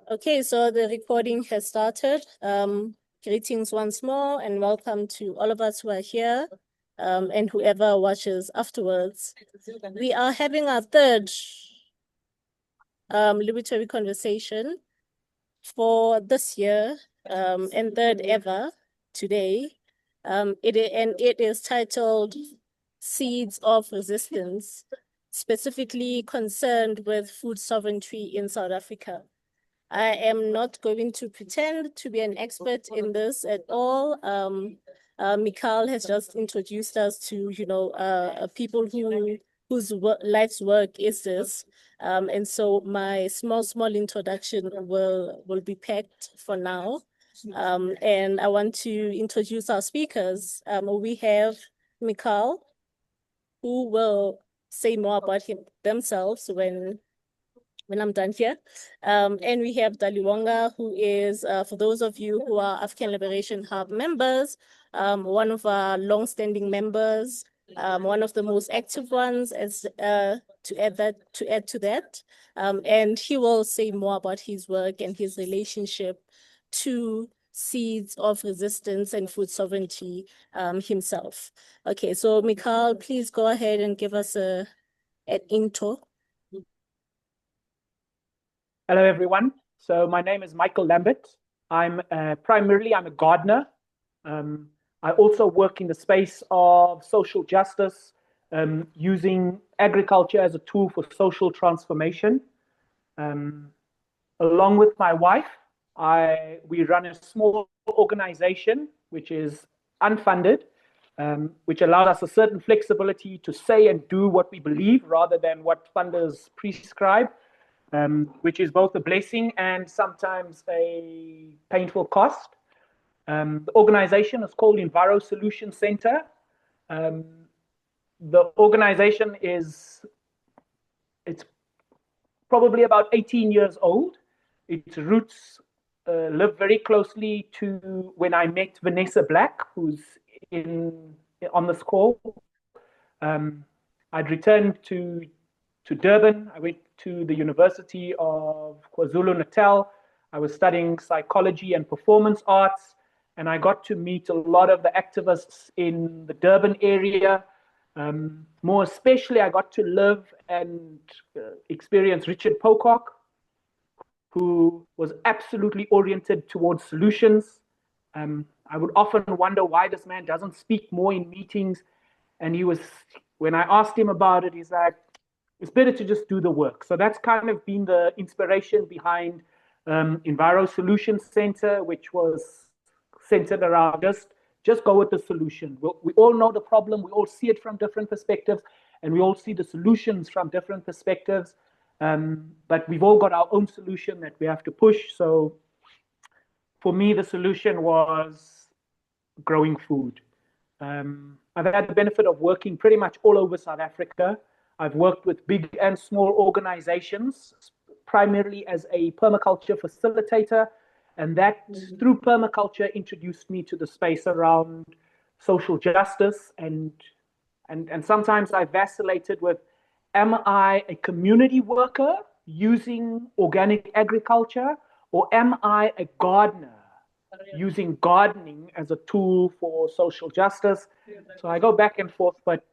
Okay, so the recording has started. Greetings once more and welcome to all of us who are here and whoever watches afterwards. We are having our third Liberatory Conversation for this year and third ever today. It is titled Seeds of Resistance, specifically concerned with food sovereignty in South Africa. I am not going to pretend to be an expert in this at all. Mikal has just introduced us to, people whose life's work is this. And so my small introduction will be packed for now. And I want to introduce our speakers. We have Mikal, who will say more about themselves when I'm done here. And we have Daliwonga, who is, for those of you who are Afrikan Liberation Hub members, one of our long-standing members, one of the most active ones, as to add to that. And he will say more about his work and his relationship to seeds of resistance and food sovereignty himself. Okay, so Mikal, please go ahead and give us an intro. Hello, everyone. So my name is Mikal Lambert. I'm primarily a gardener. I also work in the space of social justice, using agriculture as a tool for social transformation. Along with my wife, we run a small organization which is unfunded, which allows us a certain flexibility to say and do what we believe rather than what funders prescribe. Which is both a blessing and sometimes a painful cost. The organization is called Enviro Solution Center. The organization it's probably about 18 years old. Its roots live very closely to when I met Vanessa Black, who's on this call. I'd returned to Durban. I went to the University of KwaZulu-Natal. I was studying psychology and performance arts, and I got to meet a lot of the activists in the Durban area. More especially, I got to live and experience Richard Pocock, who was absolutely oriented towards solutions. I would often wonder why this man doesn't speak more in meetings. And when I asked him about it, he's like, it's better to just do the work. So that's kind of been the inspiration behind Enviro Solution Center, which was centered around just go with the solution. We all know the problem. We all see it from different perspectives, and we all see the solutions from different perspectives. But we've all got our own solution that we have to push. So for me, the solution was growing food. I've had the benefit of working pretty much all over South Africa. I've worked with big and small organizations, primarily as a permaculture facilitator, and that through permaculture introduced me to the space around social justice, and sometimes I vacillated with, am I a community worker using organic agriculture, or am I a gardener using gardening as a tool for social justice? So I go back and forth, but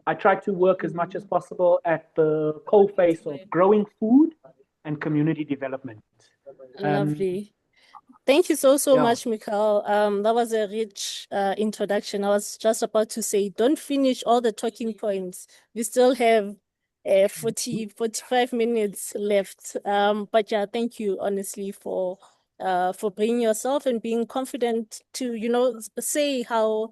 I try to work as much as possible at the coalface of growing food and community development. Lovely. Thank you so much, Mikal. That was a rich introduction. I was just about to say, don't finish all the talking points. We still have 45 minutes left. But yeah, thank you honestly for bringing yourself and being confident to, say how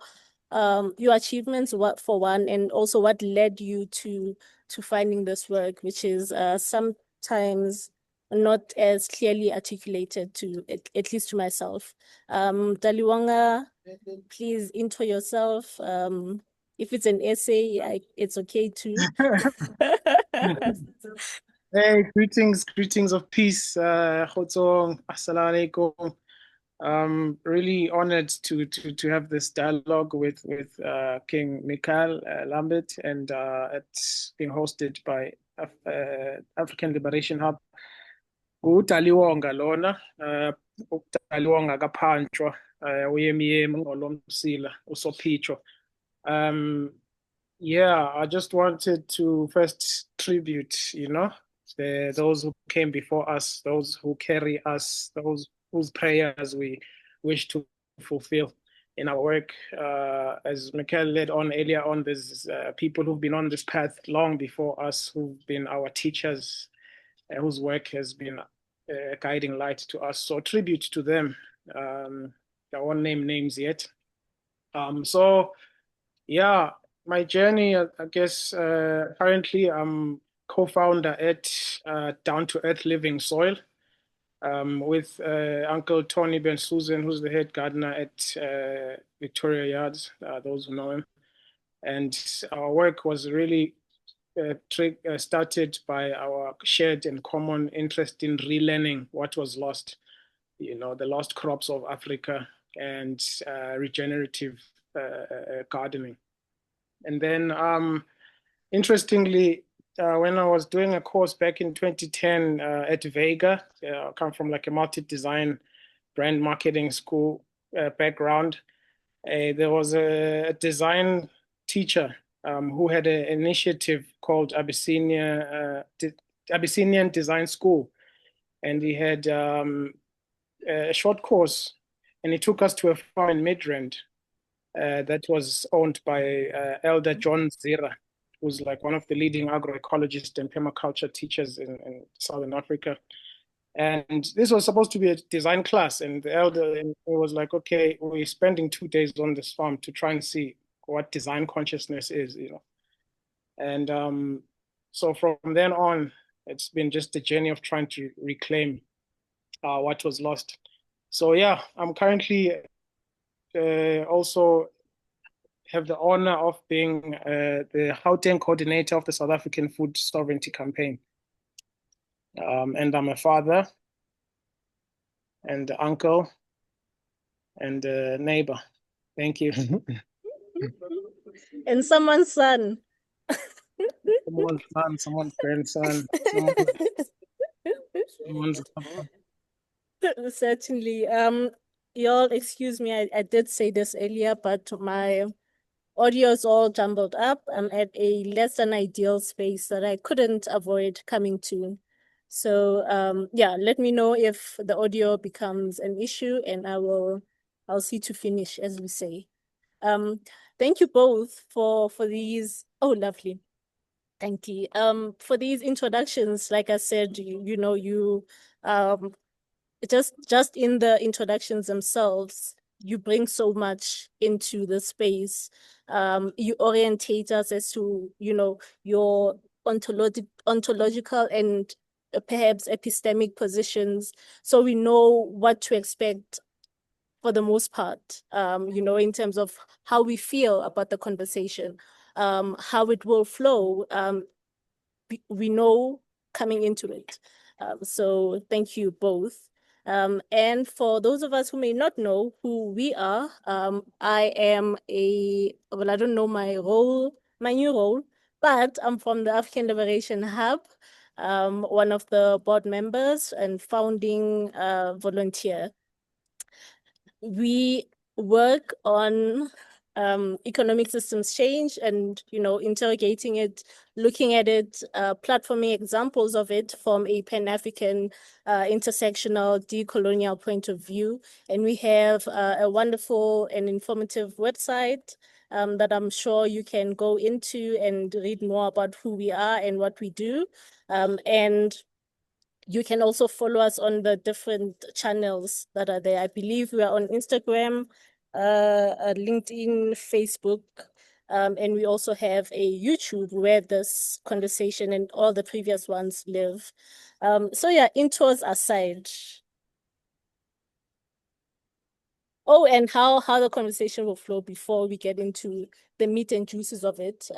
your achievements, what for one, and also what led you to finding this work, which is sometimes not as clearly articulated to at least to myself. Daliwonga, please intro yourself. If it's an essay, it's okay too. Hey, greetings of peace. Khotsong, assalamu alaikum. Really honored to have this dialogue with King Mikal Lambert, and it's being hosted by Afrikan Liberation Hub. Daliwonga lona, Daliwonga Pantshwa, uyemiyemi ngolomsila usophitsho. Yeah, I just wanted to first tribute, those who came before us, those who carry us, those whose prayers we wish to fulfill in our work. As Mikal led on earlier on, there's people who've been on this path long before us, who've been our teachers, whose work has been a guiding light to us. So tribute to them. I won't name names yet. So yeah, my journey, I guess, currently I'm co-founder at Down to Earth Living Soil, with Uncle Tony Ben Susan, who's the head gardener at Victoria Yards, those who know him. And our work was really started by our shared and common interest in relearning what was lost, the lost crops of Africa, and regenerative gardening. And then, interestingly, when I was doing a course back in 2010 at Vega, I come from like a multi-design brand marketing school background. There was a design teacher who had an initiative called Abyssinian Design School. And he had a short course, and he took us to a farm in Midrand that was owned by Elder John Zira, who's like one of the leading agroecologists and permaculture teachers in Southern Africa. And this was supposed to be a design class, and the elder was like, okay, we're spending 2 days on this farm to try and see what design consciousness is, And so from then on, it's been just a journey of trying to reclaim what was lost. So yeah, I'm currently also have the honor of being the Gauteng coordinator of the South African Food Sovereignty Campaign. And I'm a father and uncle and a neighbor. Thank you. And someone's son. Someone's son, someone's grandson, someone's Certainly. Y'all excuse me, I did say this earlier, but my audio is all jumbled up. I'm at a less than ideal space that I couldn't avoid coming to. So yeah, let me know if the audio becomes an issue, and I'll see to finish, as we say. Thank you both for these. Oh, lovely. Thank you. For these introductions, like I said, you just in the introductions themselves, you bring so much into the space. You orientate us as to, your ontological and perhaps epistemic positions, so we know what to expect for the most part, in terms of how we feel about the conversation, how it will flow. We know coming into it. So thank you both. And for those of us who may not know who we are, I am I don't know my new role, but I'm from the Afrikan Liberation Hub, one of the board members and founding volunteer. We work on economic systems change and, interrogating it, looking at it, platforming examples of it from a Pan-African intersectional decolonial point of view. And we have a wonderful and informative website that I'm sure you can go into and read more about who we are and what we do. And you can also follow us on the different channels that are there. I believe we are on Instagram, LinkedIn, Facebook, and we also have a YouTube where this conversation and all the previous ones live. So yeah, intros aside. Oh, and how the conversation will flow before we get into the meat and juices of it.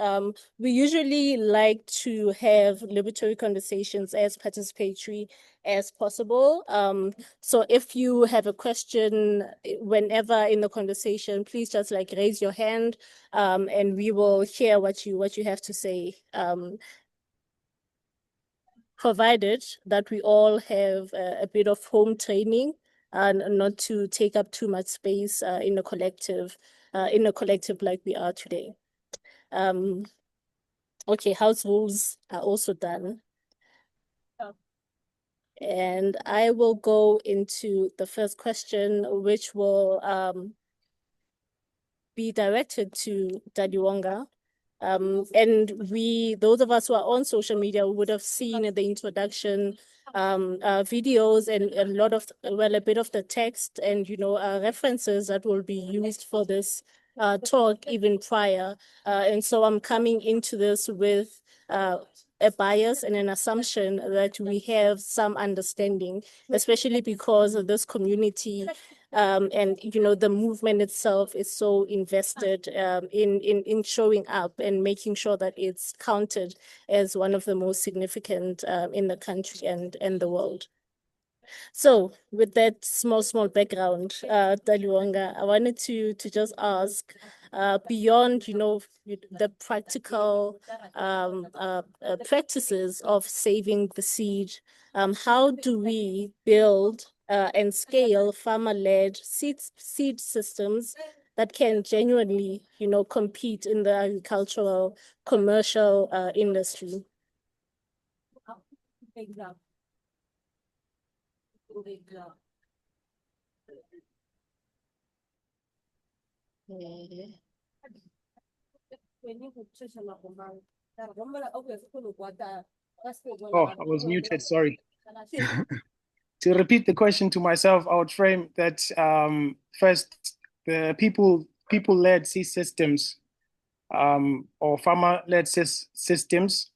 We usually like to have liberatory conversations as participatory as possible. So if you have a question whenever in the conversation, please just like raise your hand, and we will hear what you have to say. Provided that we all have a bit of home training and not to take up too much space in a collective like we are today. Okay, house rules are also done. And I will go into the first question, which will be directed to Daliwonga. And those of us who are on social media would have seen the introduction videos and a bit of the text and, references that will be used for this talk even prior. And so I'm coming into this with a bias and an assumption that we have some understanding, especially because of this community and the movement itself is so invested in showing up and making sure that it's counted as one of the most significant in the country and the world. So with that small background, Daliwonga, I wanted to just ask, beyond, the practical practices of saving the seed, how do we build and scale farmer-led seed systems that can genuinely, compete in the agricultural commercial industry? Oh, I was muted, sorry. To repeat the question to myself, I would frame that first, the people-led seed systems or farmer-led systems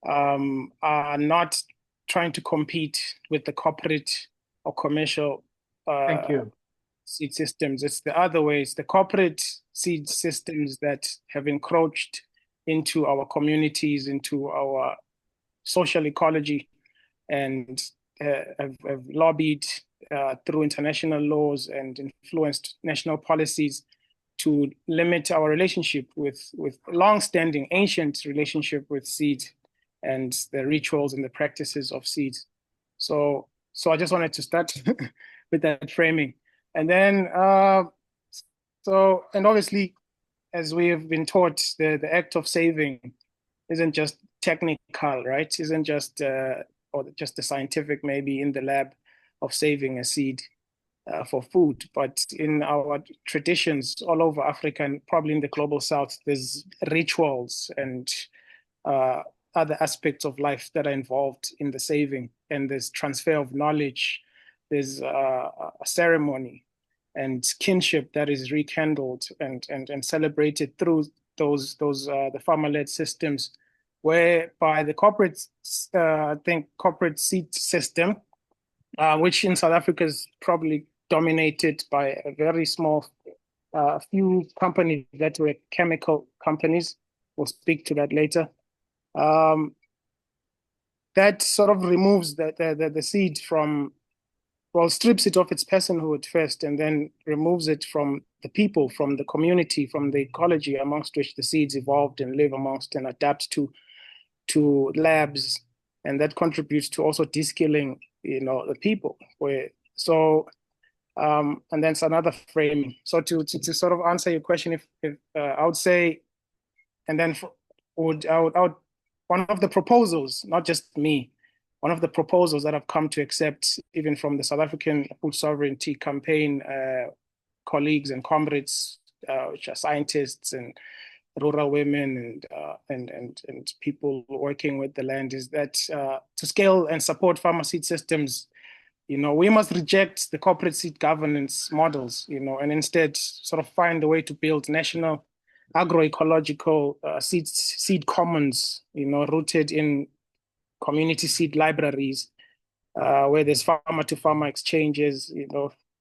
are not trying to compete with the corporate or commercial Thank you. seed systems. It's the other way. It's the corporate seed systems that have encroached into our communities, into our social ecology, and have lobbied through international laws and influenced national policies to limit our relationship with long-standing ancient relationship with seeds and the rituals and the practices of seeds. So I just wanted to start with that framing. And then, and obviously, as we have been taught, the act of saving isn't just technical, right? Isn't just or just the scientific, maybe in the lab of saving a seed for food, but in our traditions all over Africa and probably in the global South, there's rituals and other aspects of life that are involved in the saving, and there's transfer of knowledge, there's a ceremony and kinship that is rekindled and celebrated through the farmer-led systems, whereby the corporate seed system, which in South Africa is probably dominated by a very small few companies that were chemical companies. We'll speak to that later. That sort of removes the seed from, well, strips it of its personhood first, and then removes it from the people, from the community, from the ecology amongst which the seeds evolved and live amongst and adapt to labs, and that contributes to also de-skilling, the people. And then it's another frame. So to sort of answer your question, if I would say, and then one of the proposals, not just me, one of the proposals that I've come to accept, even from the South African Food Sovereignty Campaign colleagues and comrades, which are scientists and rural women and people working with the land, is that to scale and support farmer seed systems, we must reject the corporate seed governance models, and instead sort of find a way to build national agroecological seed commons, rooted in community seed libraries, where there's farmer to farmer exchanges,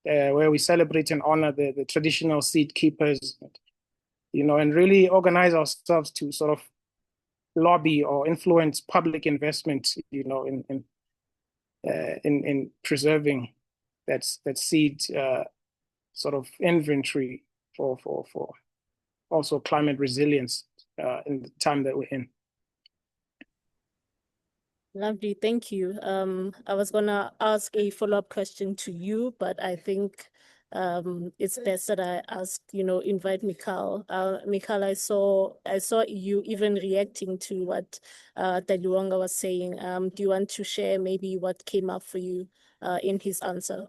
where we celebrate and honor the traditional seed keepers, and really organize ourselves to sort of lobby or influence public investment, in preserving that seed sort of inventory for also climate resilience in the time that we're in. Lovely, thank you. I was gonna ask a follow-up question to you, but I think it's best that I ask, invite Mikal. Mikal, I saw you even reacting to what Daliwonga was saying. Do you want to share maybe what came up for you in his answer?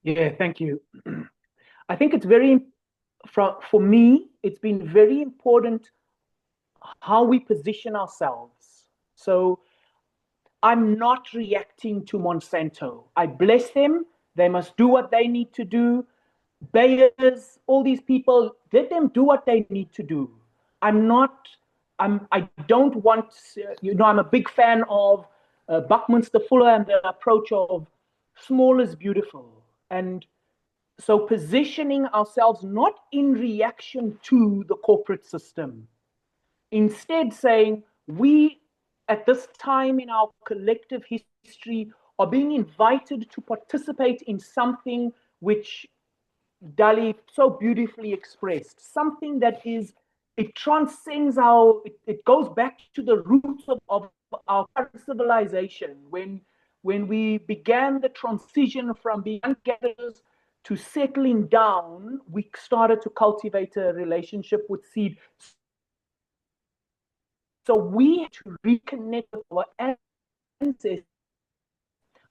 Yeah, thank you. I think it's for me, it's been very important how we position ourselves. So I'm not reacting to Monsanto. I bless them. They must do what they need to do. Bayers, all these people, let them do what they need to do. I don't want, I'm a big fan of Buckminster Fuller and the approach of small is beautiful. And so positioning ourselves not in reaction to the corporate system, instead saying we, at this time in our collective history, are being invited to participate in something which Dali so beautifully expressed, something that it transcends it goes back to the roots of our current civilization. When we began the transition from being hunter-gatherers to settling down, we started to cultivate a relationship with seed. So we have to reconnect with our ancestors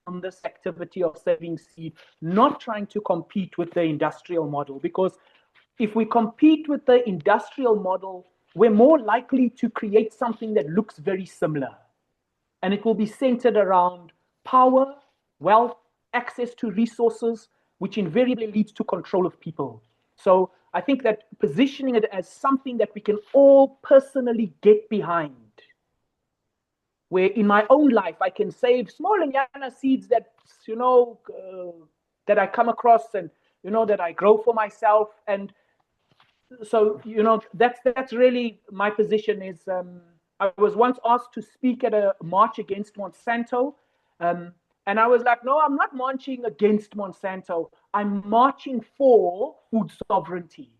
on this activity of saving seed, not trying to compete with the industrial model. Because if we compete with the industrial model, we're more likely to create something that looks very similar. And it will be centered around power, wealth, access to resources, which invariably leads to control of people. So I think that positioning it as something that we can all personally get behind, where in my own life I can save small Nyana seeds that that I come across and that I grow for myself. And so that's really my position. Is I was once asked to speak at a march against Monsanto, and I was like, no, I'm not marching against Monsanto. I'm marching for food sovereignty.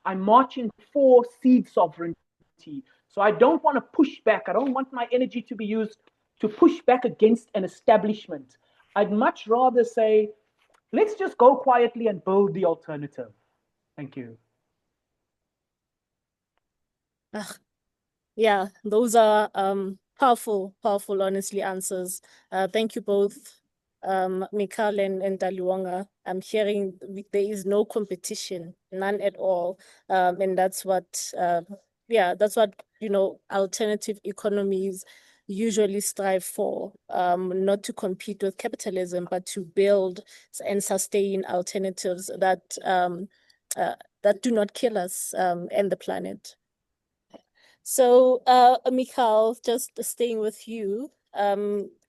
I'm marching for seed sovereignty. So I don't want to push back. I don't want my energy to be used to push back against an establishment. I'd much rather say, let's just go quietly and build the alternative. Thank you. Yeah, those are powerful, honestly, answers. Thank you both, Mikal and Daliwonga. I'm hearing there is no competition, none at all. And that's what alternative economies usually strive for, not to compete with capitalism, but to build and sustain alternatives that do not kill us and the planet. So, Mikal, just staying with you,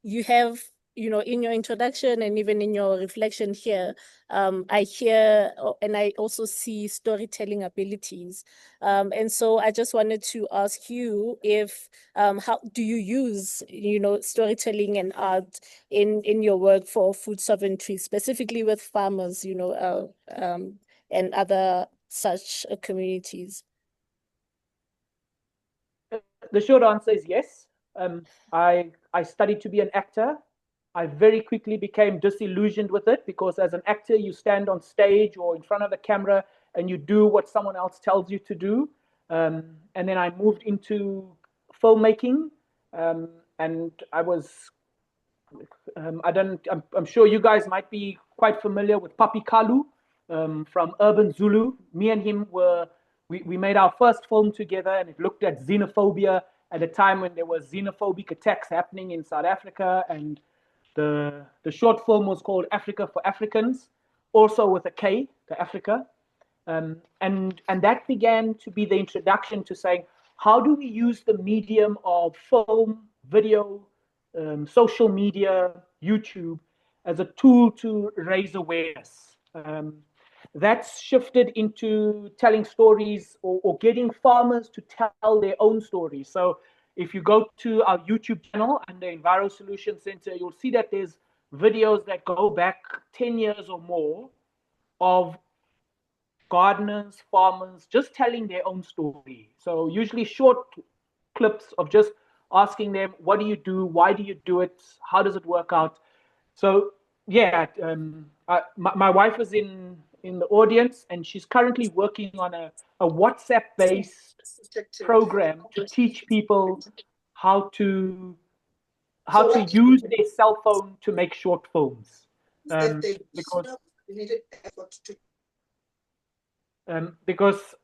you have, in your introduction and even in your reflection here, I hear and I also see storytelling abilities. And so I just wanted to ask you if, how do you use, storytelling and art in your work for food sovereignty, specifically with farmers, and other such communities? The short answer is yes. I studied to be an actor. I very quickly became disillusioned with it because as an actor, you stand on stage or in front of the camera and you do what someone else tells you to do. And then I moved into filmmaking, and I was, I'm sure you guys might be quite familiar with Papi Kalu from Urban Zulu. Me and him we made our first film together, and it looked at xenophobia at a time when there was xenophobic attacks happening in South Africa. And the short film was called Afrika for Africans, also with a K, the Afrika. And that began to be the introduction to saying, how do we use the medium of film, video, social media, YouTube, as a tool to raise awareness. That's shifted into telling stories or getting farmers to tell their own stories. So if you go to our YouTube channel under Enviro Solution Center, you'll see that there's videos that go back 10 years or more of gardeners, farmers, just telling their own story. So usually short clips of just asking them, what do you do? Why do you do it? How does it work out? So yeah, my wife is in the audience, and she's currently working on a WhatsApp-based program to teach people how to use their cell phone to make short films. Because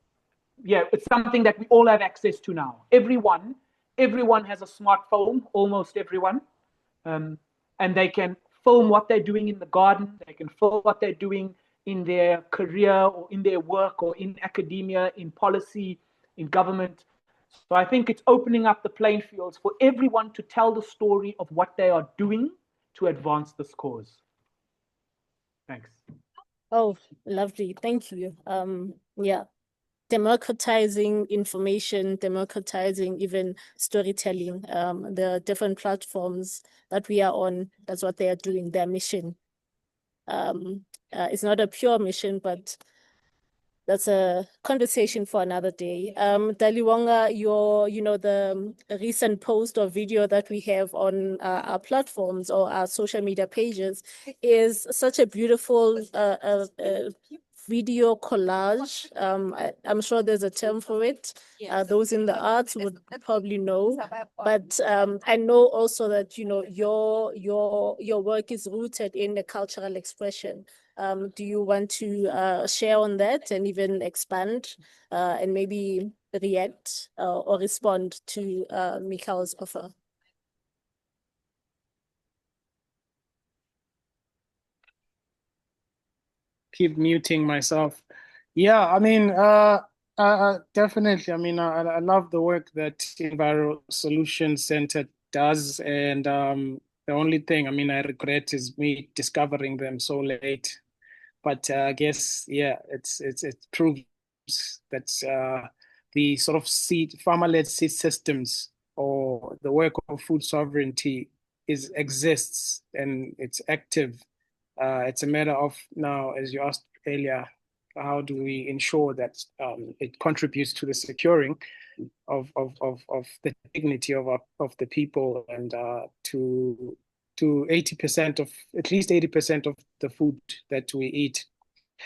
yeah, it's something that we all have access to now. Everyone has a smartphone, almost everyone, and they can film what they're doing in the garden. They can film what they're doing in their career or in their work or in academia, in policy, in government. So I think it's opening up the playing fields for everyone to tell the story of what they are doing to advance this cause. Thanks. Oh, lovely. Thank you. Yeah. Democratizing information, democratizing even storytelling, the different platforms that we are on, that's what they are doing, their mission. It's not a pure mission, but that's a conversation for another day. Daliwonga, the recent post or video that we have on our platforms or our social media pages is such a beautiful video collage. I'm sure there's a term for it. Those in the arts would probably know. But I know also that your work is rooted in the cultural expression. Do you want to share on that and even expand and maybe react or respond to Mikal's offer? Keep muting myself. Yeah, I mean, definitely. I mean, I love the work that Enviro Solution Center does, and the only thing, I mean, I regret is me discovering them so late. But I guess, yeah, it proves that the sort of farmer-led seed systems or the work of food sovereignty exists and it's active. It's a matter of now, as you asked earlier, how do we ensure that it contributes to the securing of the dignity of the people and to 80% of at least 80% of the food that we eat.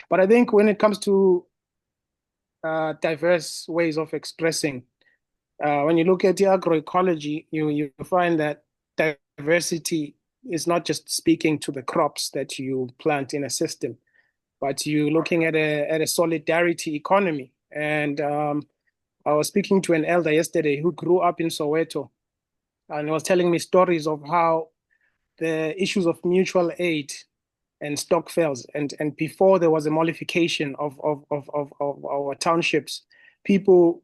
But I think when it comes to diverse ways of expressing, when you look at the agroecology, you find that diversity is not just speaking to the crops that you plant in a system, but you're looking at a solidarity economy. And I was speaking to an elder yesterday who grew up in Soweto, and was telling me stories of how the issues of mutual aid and stock fails, and before there was a modification of our townships, people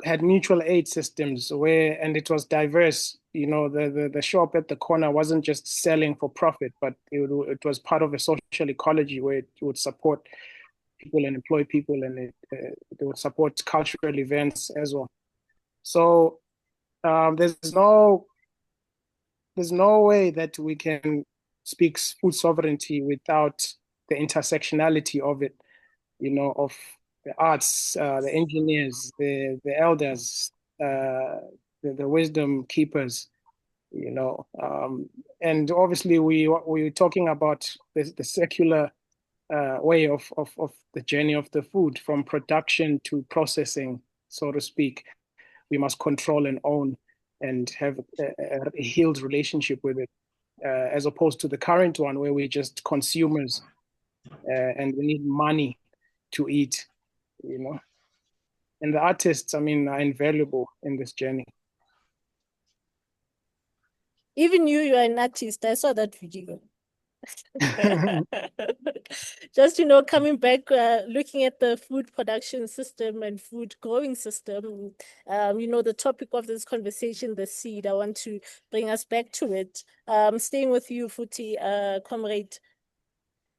had mutual aid systems and it was diverse. You know, the shop at the corner wasn't just selling for profit, but it was part of a social ecology where it would support people and employ people, and it would support cultural events as well. So there's no way that we can speak food sovereignty without the intersectionality of it, you know, of the arts, the engineers, the elders, the wisdom keepers, you know. And obviously we're talking about the secular way of the journey of the food from production to processing, so to speak. We must control and own and have a healed relationship with it, as opposed to the current one where we're just consumers and we need money to eat, you know. And the artists, I mean, are invaluable in this journey. Even you are an artist. I saw that video. Just, coming back, looking at the food production system and food growing system, the topic of this conversation, the seed, I want to bring us back to it. Staying with you, Futi, comrade.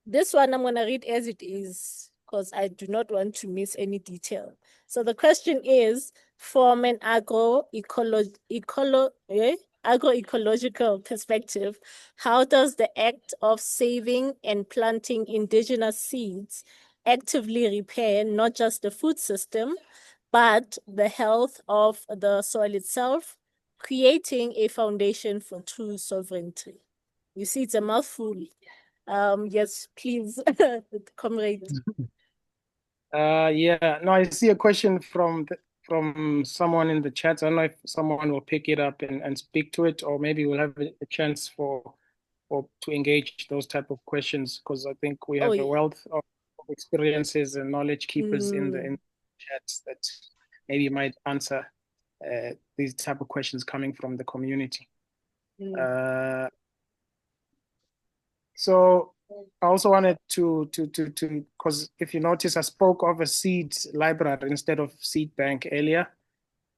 This one I'm going to read as it is because I do not want to miss any detail. So the question is, from an agroecological perspective, how does the act of saving and planting indigenous seeds actively repair not just the food system, but the health of the soil itself, creating a foundation for true sovereignty? You see, it's a mouthful. Yes, please, comrade. Yeah, no, I see a question from someone in the chat. I don't know if someone will pick it up and speak to it, or maybe we'll have a chance to engage those type of questions, because I think we have a wealth of experiences and knowledge keepers in the chats that maybe might answer these type of questions coming from the community. So I also wanted to because if you notice, I spoke of a seed library instead of seed bank earlier,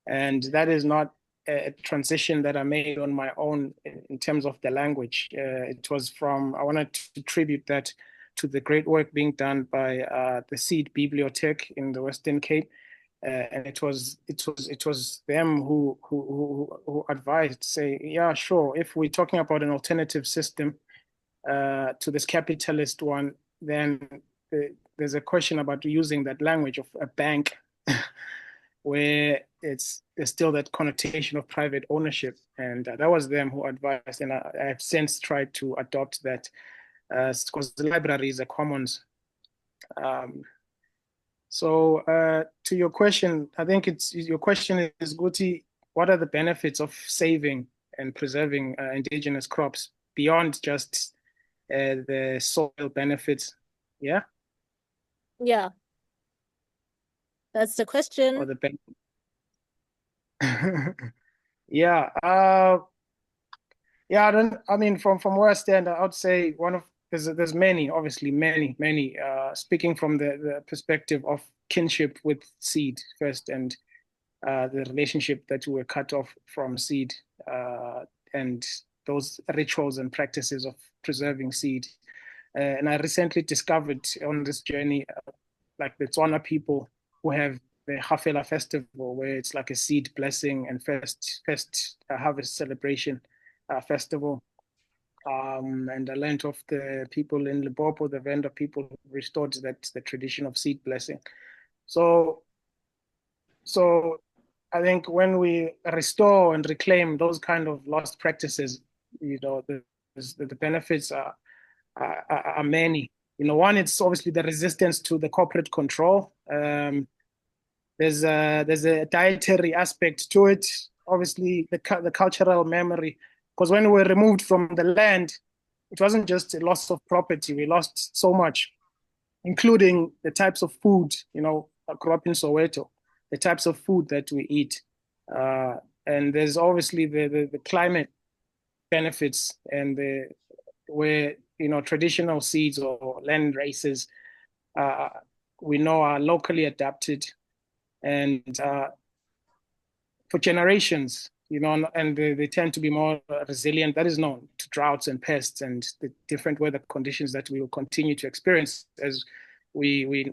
and that is not a transition that I made on my own in terms of the language. It was I wanted to tribute that to the great work being done by the Seed Bibliothèque in the Western Cape. And it was them who advised, say, yeah, sure, if we're talking about an alternative system to this capitalist one, then there's a question about using that language of a bank where there's still that connotation of private ownership. And that was them who advised. And I have since tried to adopt that because the library is a commons. So to your question, I think your question is, Guti, what are the benefits of saving and preserving indigenous crops beyond just the soil benefits? Yeah? Yeah. That's the question. Or the yeah. Yeah, I mean, from where I stand, I would say there's many, obviously many, speaking from the perspective of kinship with seed first, and the relationship that we were cut off from seed, and those rituals and practices of preserving seed. And I recently discovered on this journey, like the Tswana people who have the Hafela festival, where it's like a seed blessing and first harvest celebration festival. And I learned of the people in Limpopo, the Venda people, who restored the tradition of seed blessing. So I think when we restore and reclaim those kind of lost practices, the benefits are many. One, it's obviously the resistance to the corporate control. There's a dietary aspect to it. Obviously, the cultural memory, because when we were removed from the land, it wasn't just a loss of property. We lost so much, including the types of food. I grew up in Soweto, the types of food that we eat, and there's obviously the climate benefits and where traditional seeds or land races we know are locally adapted and for generations, and they tend to be more resilient. That is known to droughts and pests and the different weather conditions that we will continue to experience as we're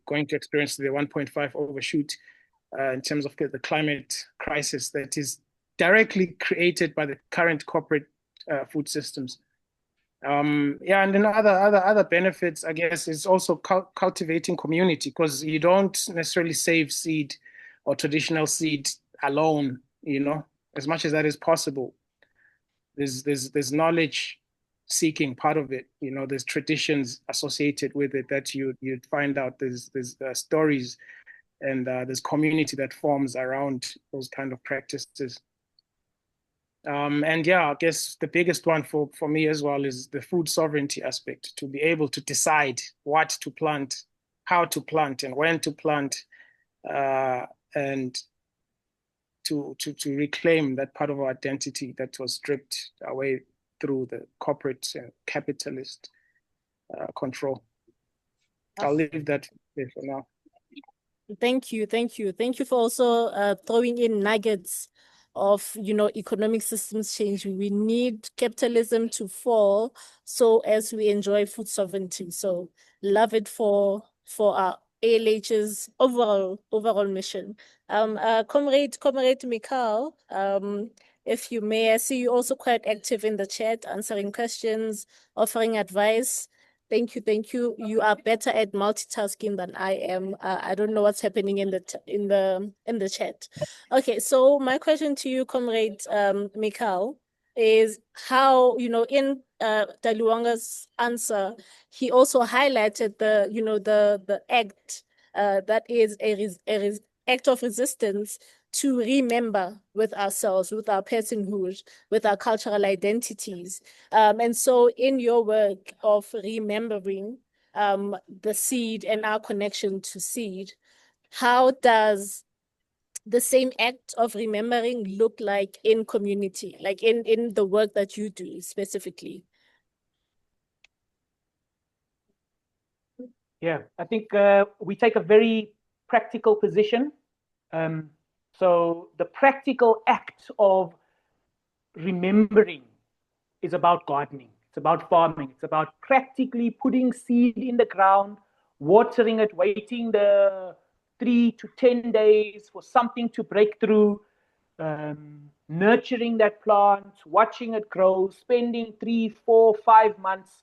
going to experience the 1.5 overshoot in terms of the climate crisis that is directly created by the current corporate food systems. And then other benefits, I guess, is also cultivating community, because you don't necessarily save seed or traditional seed alone, as much as that is possible. There's knowledge seeking part of it, there's traditions associated with it that you'd find out. There's stories and there's community that forms around those kind of practices. And yeah, I guess the biggest one for me as well is the food sovereignty aspect, to be able to decide what to plant, how to plant, and when to plant, and to reclaim that part of our identity that was stripped away through the corporate capitalist control. I'll leave that there for now. Thank you for also throwing in nuggets of economic systems change. We need capitalism to fall so as we enjoy food sovereignty. So love it for our ALH's overall mission. Comrade Mikal, if you may, I see you also quite active in the chat, answering questions, offering advice. Thank you. You are better at multitasking than I am. I don't know what's happening in the chat. Okay, so my question to you, Comrade Mikal, is how in Daliwonga's answer, he also highlighted the act that is a act of resistance to remember with ourselves, with our personhood, with our cultural identities. And so in your work of remembering the seed and our connection to seed, how does the same act of remembering look like in community, like in the work that you do specifically? Yeah, I think we take a very practical position. So the practical act of remembering is about gardening. It's about farming. It's about practically putting seed in the ground, watering it, waiting the 3 to 10 days for something to break through, nurturing that plant, watching it grow, spending 3, 4, 5 months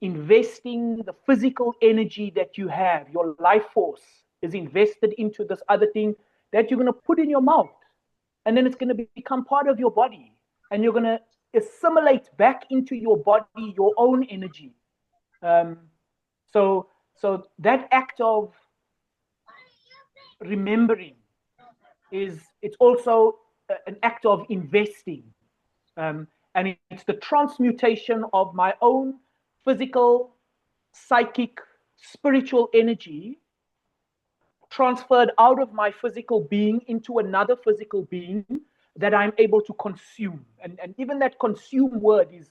investing the physical energy that you have. Your life force is invested into this other thing that you're going to put in your mouth, and then it's going to become part of your body, and you're going to assimilate back into your body your own energy. So that act of remembering it's also an act of investing, and it's the transmutation of my own physical, psychic, spiritual energy transferred out of my physical being into another physical being that I'm able to consume. And even that consume word is,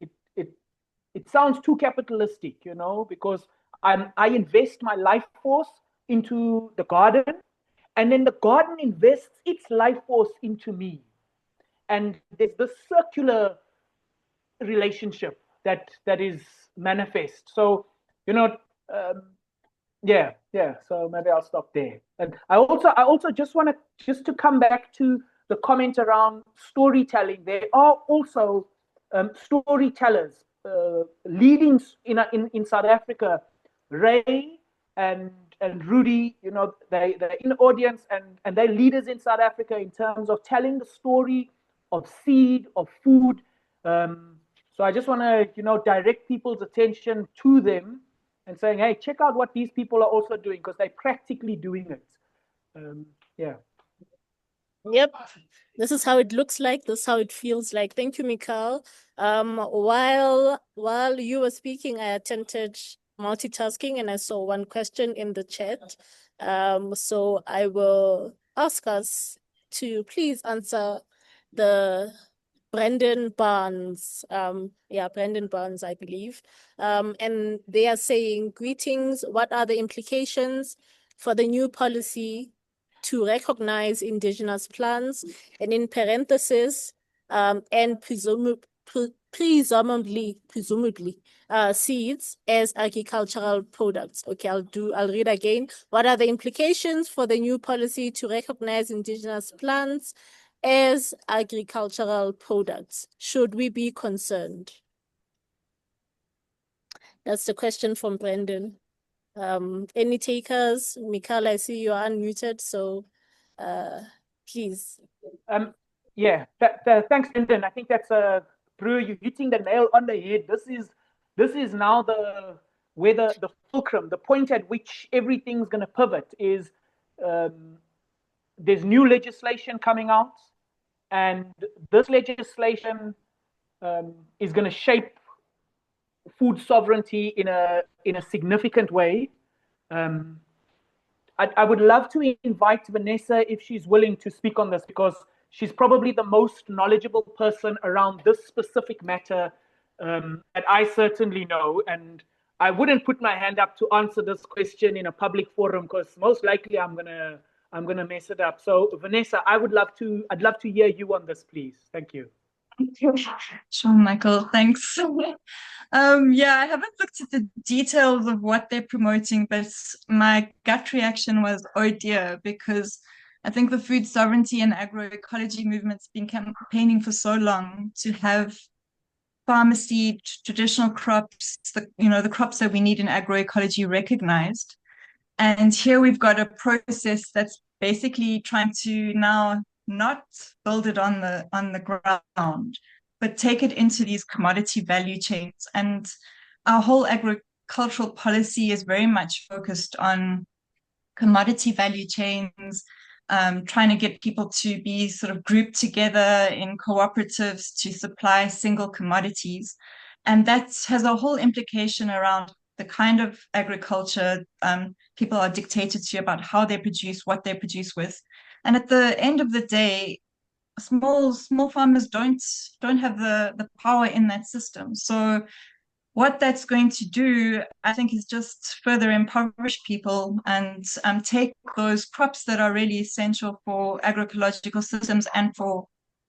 it sounds too capitalistic, because I invest my life force into the garden, and then the garden invests its life force into me. And there's this circular relationship that is manifest. So, yeah. So maybe I'll stop there. And I also just want to come back to the comment around storytelling. There are also storytellers leading in South Africa. Ray and Rudy, they're in the audience, and they're leaders in South Africa in terms of telling the story of seed, of food. So I just want to, direct people's attention to them and saying, hey, check out what these people are also doing, because they're practically doing it. Yeah. Yep. This is how it looks like. This is how it feels like. Thank you, Mikal. While you were speaking, I attempted multitasking and I saw one question in the chat. So I will ask us to please answer the Brendan Barnes. Brendan Barnes, I believe. And they are saying, greetings. What are the implications for the new policy to recognize indigenous plants, and in parentheses, and presumably seeds as agricultural products. Okay, I'll read again. What are the implications for the new policy to recognize indigenous plants as agricultural products? Should we be concerned? That's the question from Brendan. Any takers? Mikal, I see you are unmuted, so please. Thanks, Lyndon. I think that's Brew, you're hitting the nail on the head. This is now the fulcrum, the point at which everything's going to pivot is there's new legislation coming out, and this legislation is going to shape food sovereignty in a significant way. I would love to invite Vanessa if she's willing to speak on this, because she's probably the most knowledgeable person around this specific matter that I certainly know. And I wouldn't put my hand up to answer this question in a public forum because most likely I'm gonna mess it up. So Vanessa, I'd love to hear you on this, please. Thank you. Sure, Michael, thanks. Yeah, I haven't looked at the details of what they're promoting, but my gut reaction was, oh dear, because I think the food sovereignty and agroecology movement's been campaigning for so long to have farmer seed, traditional crops, the crops that we need in agroecology recognized. And here we've got a process that's basically trying to now not build it on the ground, but take it into these commodity value chains. And our whole agricultural policy is very much focused on commodity value chains, trying to get people to be sort of grouped together in cooperatives to supply single commodities. And that has a whole implication around the kind of agriculture people are dictated to about how they produce, what they produce with. And at the end of the day, small farmers don't have the power in that system. So what that's going to do, I think, is just further impoverish people and take those crops that are really essential for agroecological systems and for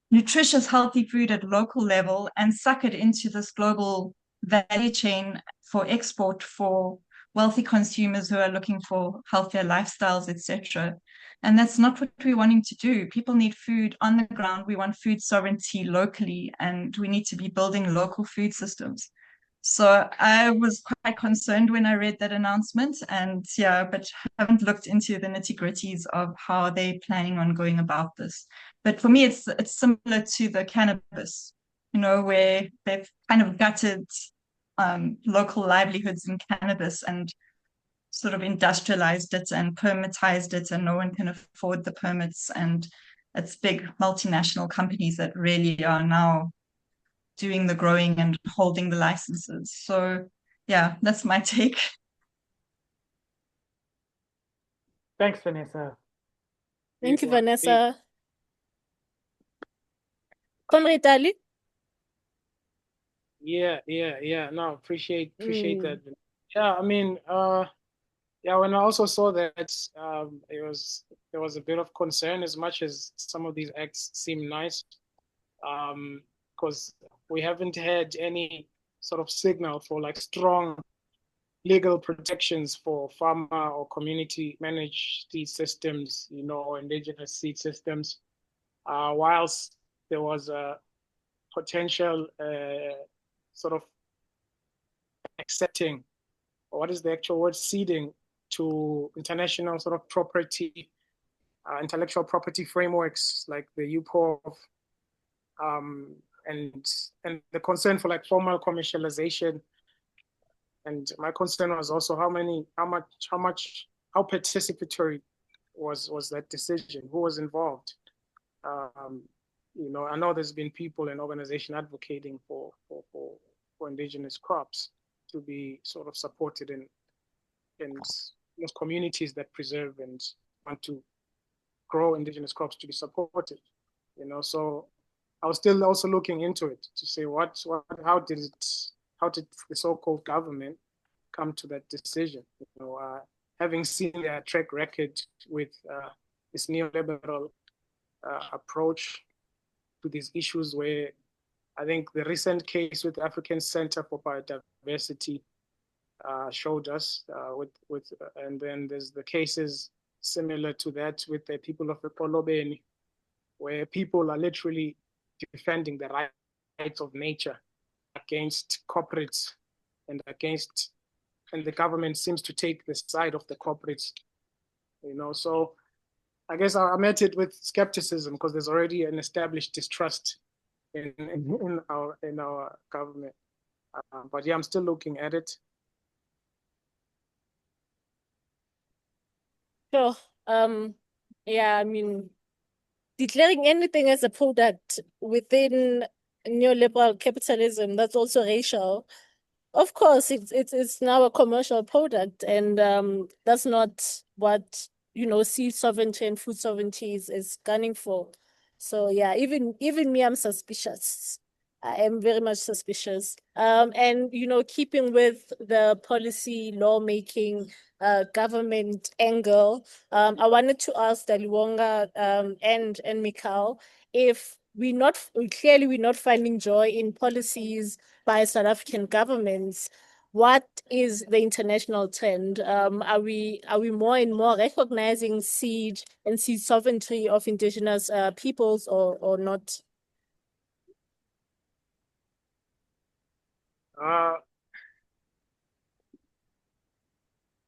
nutritious, healthy food at local level and suck it into this global value chain for export for wealthy consumers who are looking for healthier lifestyles, etc. And that's not what we're wanting to do. People need food on the ground. We want food sovereignty locally, and we need to be building local food systems. So I was quite concerned when I read that announcement, and yeah, but haven't looked into the nitty-gritties of how they're planning on going about this. But for me, it's similar to the cannabis, where they've kind of gutted local livelihoods in cannabis and sort of industrialized it and permitized it, and no one can afford the permits. And it's big multinational companies that really are now doing the growing and holding the licenses. So yeah, that's my take. Thanks, Vanessa. Thank you, Vanessa. Comrade Dali? Yeah. No, appreciate that. Yeah, I mean, yeah, when I also saw that, there was a bit of concern, as much as some of these acts seem nice, because we haven't had any sort of signal for like strong legal protections for farmer or community managed seed systems, indigenous seed systems, whilst there was a potential sort of accepting, or what is the actual word, ceding to international sort of property, intellectual property frameworks like the UPOV, and the concern for like formal commercialization. And my concern was also how participatory was that decision? Who was involved? I know there's been people and organizations advocating for indigenous crops to be sort of supported in those communities that preserve and want to grow indigenous crops to be supported. So I was still also looking into it to say how did the so-called government come to that decision? Having seen their track record with this neoliberal approach to these issues, where I think the recent case with the African Center for Biodiversity showed us and then there's the cases similar to that with the people of the Polobeni, where people are literally defending the rights of nature against corporates and the government seems to take the side of the corporates, so I guess I met it with skepticism because there's already an established distrust in our government. But yeah, I'm still looking at it. Sure. Yeah, I mean, declaring anything as a product within neoliberal capitalism that's also racial, of course, it's now a commercial product, and that's not what seed sovereignty and food sovereignty is gunning for. So yeah, even me, I'm suspicious. I am very much suspicious. And keeping with the policy lawmaking, government angle, I wanted to ask Daliwonga and Mikal if we're not finding joy in policies by South African governments. What is the international trend? Are we more and more recognizing siege and seed sovereignty of indigenous peoples or not?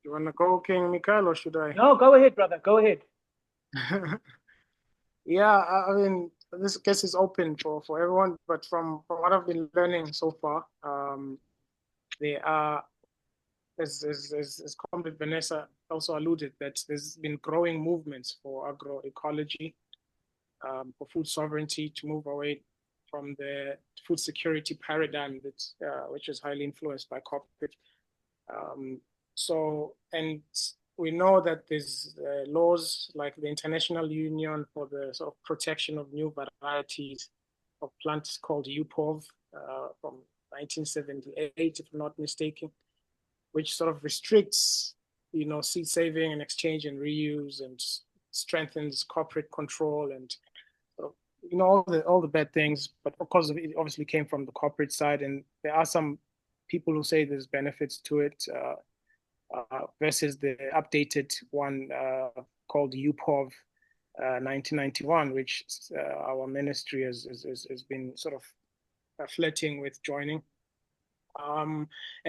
You want to go, King Mikal, or should I? No, go ahead, brother. Go ahead. Yeah, I mean, this case is open for everyone, but from what I've been learning so far, there are, as Comrade Vanessa also alluded, that there's been growing movements for agroecology, for food sovereignty, to move away from the food security paradigm which is highly influenced by corporate. And we know that there's laws like the International Union for the sort of protection of new varieties of plants called UPOV from 1978, if I'm not mistaken, which sort of restricts, seed saving and exchange and reuse, and strengthens corporate control and all the bad things. But of course, it obviously came from the corporate side, and there are some people who say there's benefits to it. Versus the updated one called UPOV 1991, which our ministry has been sort of flirting with joining. And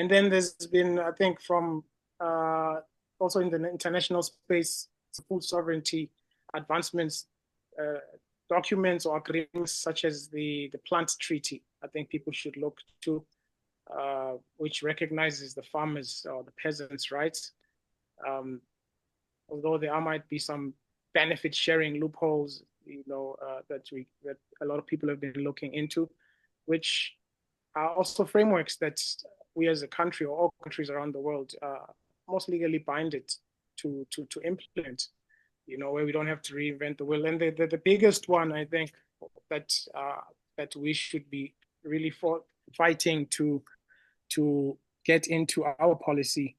then there's been, I think, from also in the international space, food sovereignty advancements, documents or agreements such as the Plant Treaty, I think people should look to. Which recognizes the farmers or the peasants' rights. Although there might be some benefit sharing loopholes, that a lot of people have been looking into, which are also frameworks that we as a country, or all countries around the world, most legally binded to implement. Where we don't have to reinvent the wheel. And the biggest one, I think, that we should be really fighting to get into our policy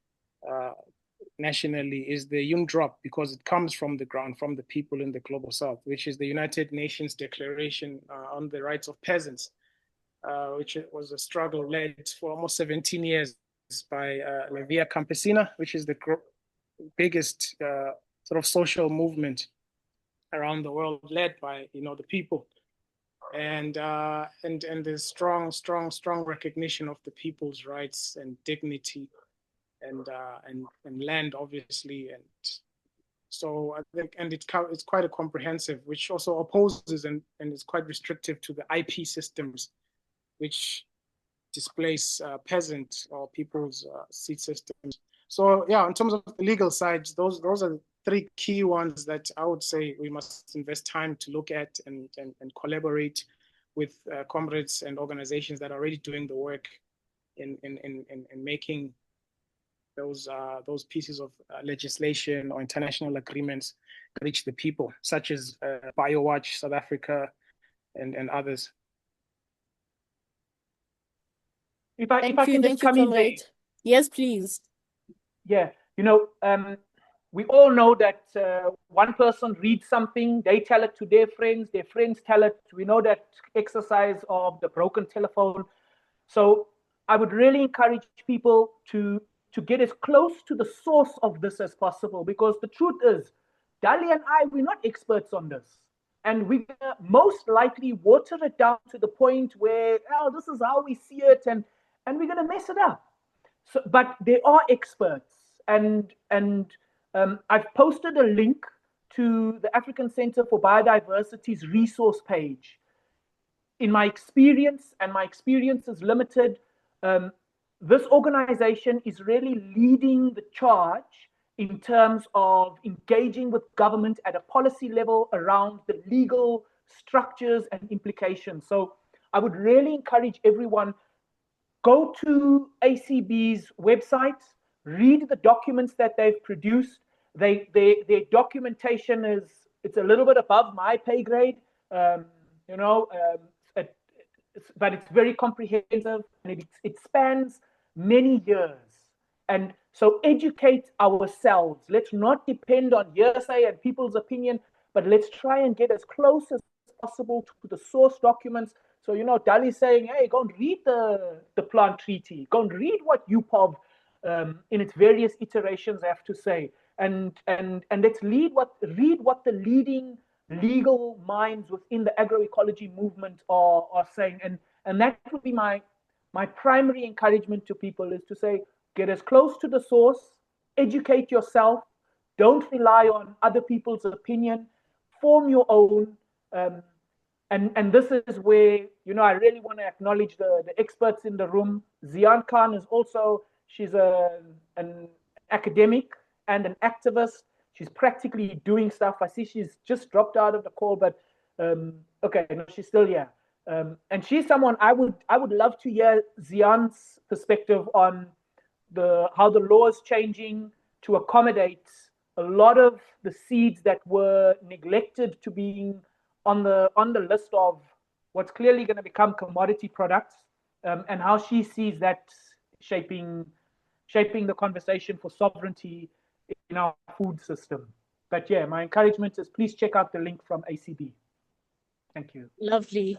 nationally is the UNDROP, because it comes from the ground, from the people in the Global South, which is the United Nations Declaration on the Rights of Peasants, which was a struggle led for almost 17 years by La Via Campesina, which is the biggest sort of social movement around the world, led by the people. And there's strong recognition of the people's rights and dignity, and land, obviously, and so I think, and it's quite a comprehensive, which also opposes and is quite restrictive to the IP systems, which displace peasant or people's seed systems. So yeah, in terms of the legal side, those are the three key ones that I would say we must invest time to look at and collaborate with comrades and organizations that are already doing the work in making those pieces of legislation or international agreements reach the people, such as BioWatch South Africa and others. If I can just come in there. Yes, please. Yeah, we all know that one person reads something, they tell it to their friends tell it. We know that exercise of the broken telephone. So I would really encourage people to get as close to the source of this as possible, because the truth is, Dali and I, we're not experts on this. And we're gonna most likely water it down to the point where, this is how we see it, and we're gonna mess it up. So, but there are experts, and I've posted a link to the African Center for Biodiversity's resource page. In my experience, and my experience is limited, this organization is really leading the charge in terms of engaging with government at a policy level around the legal structures and implications. So I would really encourage everyone, go to ACB's website, read the documents that they've produced. Their documentation it's a little bit above my pay grade, um, you know, it, but it's very comprehensive and it spans many years. And so educate ourselves. Let's not depend on hearsay and people's opinion, but let's try and get as close as possible to the source documents. So, you know, Dali's saying, hey, go and read the plant treaty. Go and read what UPOV in its various iterations have to say. And let's read what the leading legal minds within the agroecology movement are saying. And that would be my primary encouragement to people, is to say, get as close to the source, educate yourself, don't rely on other people's opinion, form your own. And this is where, you know, I really want to acknowledge the experts in the room. Zian Khan is also, she's an academic and an activist. She's practically doing stuff. I see she's just dropped out of the call, but okay, no, she's still here. And she's someone I would love to hear Zian's perspective on how the law is changing to accommodate a lot of the seeds that were neglected to being on the list of what's clearly going to become commodity products, and how she sees that shaping the conversation for sovereignty in our food system. But yeah, my encouragement is please check out the link from ACB. Thank you. Lovely.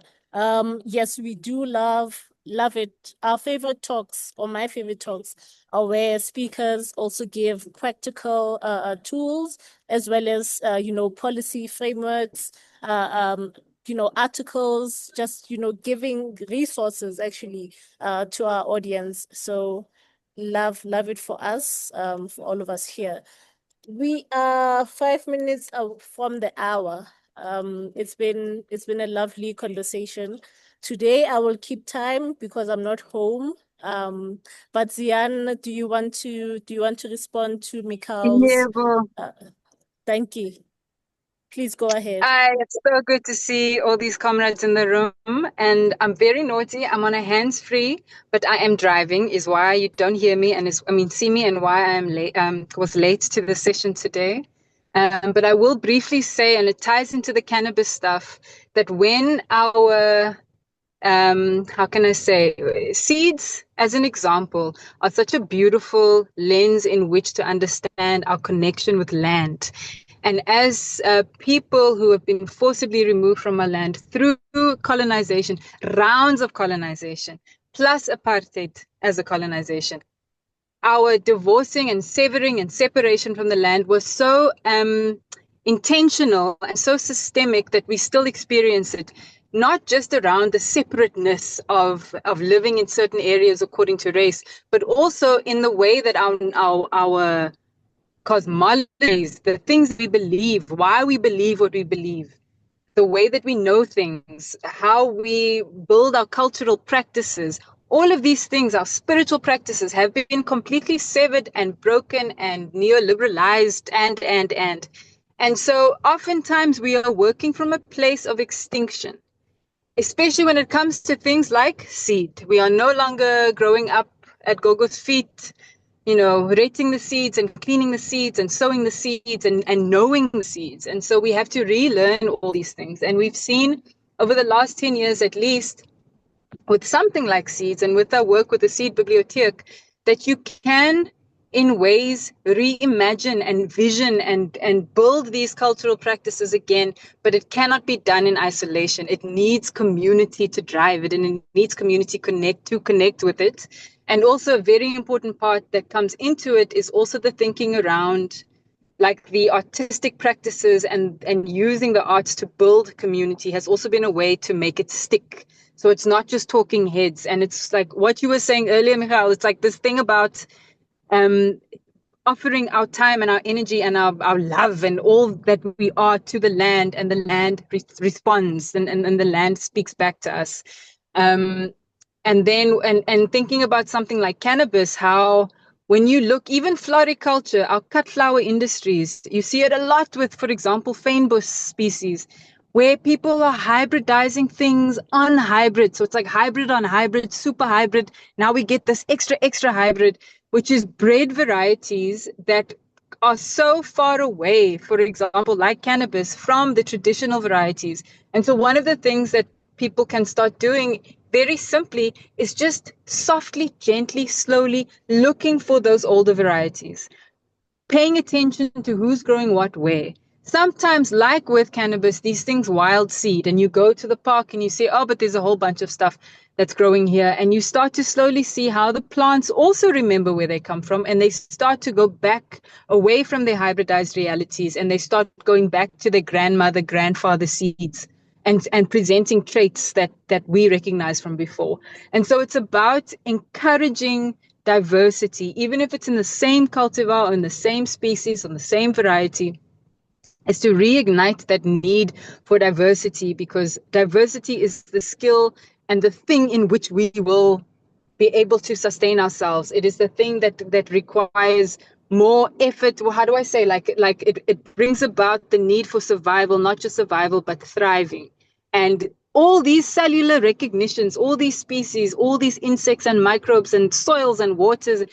Yes, we do love it. Our favorite talks, or my favorite talks, are where speakers also give practical tools, as well as you know, policy frameworks, you know, articles, just, you know, giving resources actually to our audience. So love it for us, for all of us here. We are 5 minutes out from the hour. It's been a lovely conversation. Today I will keep time because I'm not home. But Zian, do you want to respond to Mikal's? Yeah, well, Thank you. Please go ahead. it's so good to see all these comrades in the room, and I'm very naughty. I'm on a hands-free, but I am driving, is why you don't hear me, and see me, and why I'm late. Was late to the session today. But I will briefly say, and it ties into the cannabis stuff, that when our how can I say, seeds, as an example, are such a beautiful lens in which to understand our connection with land. And as people who have been forcibly removed from our land through colonization, rounds of colonization, plus apartheid as a colonization, our divorcing and severing and separation from the land was so intentional and so systemic that we still experience it, not just around the separateness of living in certain areas according to race, but also in the way that our cosmologies, the things we believe, why we believe what we believe, the way that we know things, how we build our cultural practices, all of these things, our spiritual practices, have been completely severed and broken and neoliberalized and so oftentimes we are working from a place of extinction, especially when it comes to things like seed. We are no longer growing up at Gogo's feet, you know, rating the seeds and cleaning the seeds and sowing the seeds and knowing the seeds. And so we have to relearn all these things. And we've seen over the last 10 years, at least, with something like seeds and with our work with the Seed Bibliotheek, that you can, in ways, reimagine and vision and build these cultural practices again, but it cannot be done in isolation. It needs community to drive it, and it needs community to connect with it. And also a very important part that comes into it is also the thinking around like the artistic practices and using the arts to build community has also been a way to make it stick. So it's not just talking heads. And it's like what you were saying earlier, Mikal, it's like this thing about offering our time and our energy and our love and all that we are to the land, and the land responds and the land speaks back to us. And then thinking about something like cannabis, how when you look, even floriculture, our cut flower industries, you see it a lot with, for example, fynbos species, where people are hybridizing things on hybrid. So it's like hybrid on hybrid, super hybrid. Now we get this extra hybrid, which is bred varieties that are so far away, for example, like cannabis, from the traditional varieties. And so one of the things that people can start doing very simply is just softly, gently, slowly looking for those older varieties, paying attention to who's growing what where. Sometimes, like with cannabis, these things wild seed, and you go to the park and you say, oh, but there's a whole bunch of stuff that's growing here. And you start to slowly see how the plants also remember where they come from, and they start to go back away from their hybridized realities, and they start going back to their grandmother, grandfather seeds. And presenting traits that we recognize from before. And so it's about encouraging diversity, even if it's in the same cultivar or in the same species, on the same variety, is to reignite that need for diversity, because diversity is the skill and the thing in which we will be able to sustain ourselves. It is the thing that requires more effort. Well, how do I say, like it brings about the need for survival, not just survival, but thriving. And all these cellular recognitions, all these species, all these insects and microbes and soils and waters,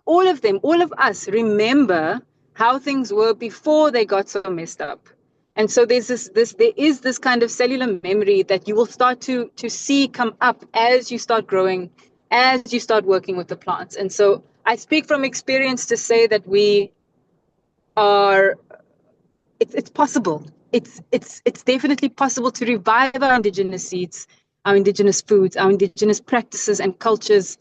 all of them, all of us remember how things were before they got so messed up. And so there is this kind of cellular memory that you will start to see come up as you start growing, as you start working with the plants. And so I speak from experience to say that it's possible. It's definitely possible to revive our indigenous seeds, our indigenous foods, our indigenous practices and cultures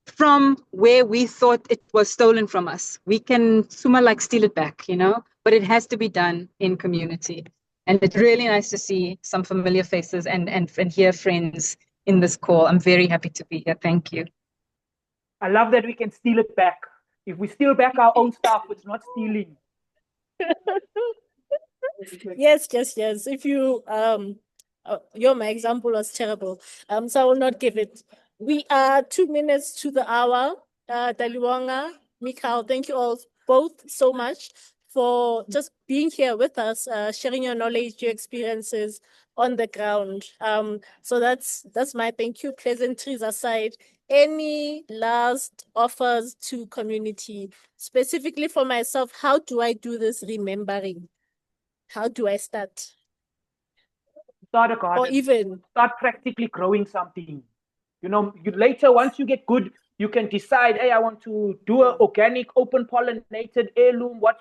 from where we thought it was stolen from us. We can steal it back, but it has to be done in community. And it's really nice to see some familiar faces and hear friends in this call. I'm very happy to be here. Thank you. I love that we can steal it back. If we steal back our own stuff, it's not stealing. Yes. If you my example was terrible. So I will not give it. We are 2 minutes to the hour. Daliwonga, Mikal, thank you all both so much for just being here with us, sharing your knowledge, your experiences on the ground. So that's my thank you. Pleasantries aside, any last offers to community, specifically for myself? How do I do this remembering? How do I start? Start a garden. Or even start practically growing something. Later, once you get good, you can decide, hey, I want to do an organic, open pollinated heirloom, what.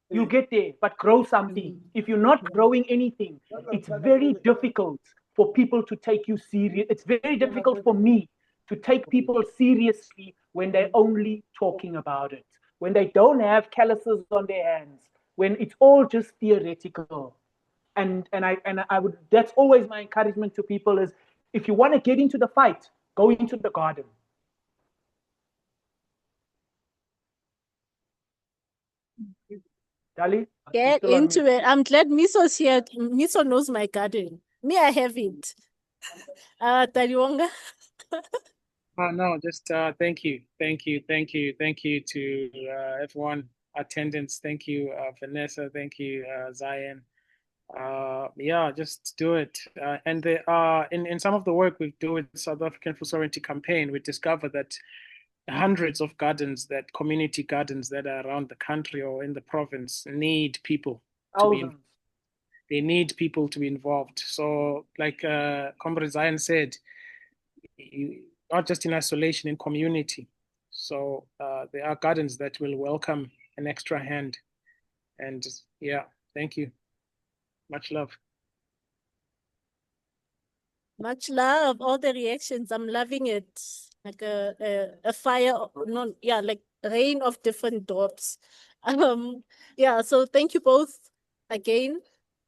You get there, but grow something. If you're not growing anything, it's very difficult for people to take you serious. It's very difficult for me to take people seriously when they're only talking about it, when they don't have calluses on their hands, when it's all just theoretical. And I would, that's always my encouragement to people is, if you want to get into the fight, go into the garden. Dali? Get into it. I'm glad Miso's here. Miso knows my garden. Me, I have it. Daliwonga. No, just thank you to everyone attendance. Thank you, Vanessa. Thank you, Zion. Just do it. And there are in some of the work we do with South African Food Sovereignty Campaign, we discover that hundreds of gardens, that community gardens that are around the country or in the province, need people to be involved. They need people to be involved. So, like Comrade Zion said, not just in isolation, in community. So there are gardens that will welcome an extra hand. And thank you. Much love. Much love. All the reactions. I'm loving it. Like a fire, like rain of different drops. So thank you both again.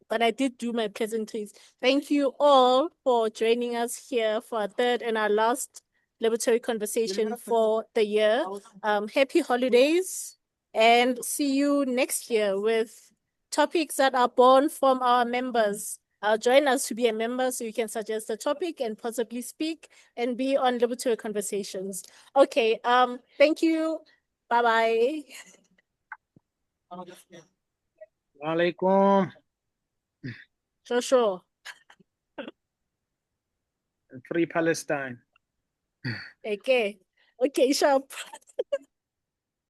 But I did do my pleasantries. Thank you all for joining us here for our third and our last Liberatory Conversation for the year. Happy holidays, and see you next year with topics that are born from our members. Join us to be a member so you can suggest a topic and possibly speak and be on Liberatory Conversations. Okay, thank you. Bye-bye. Alaikum. Sure. Free Palestine. Okay, sharp.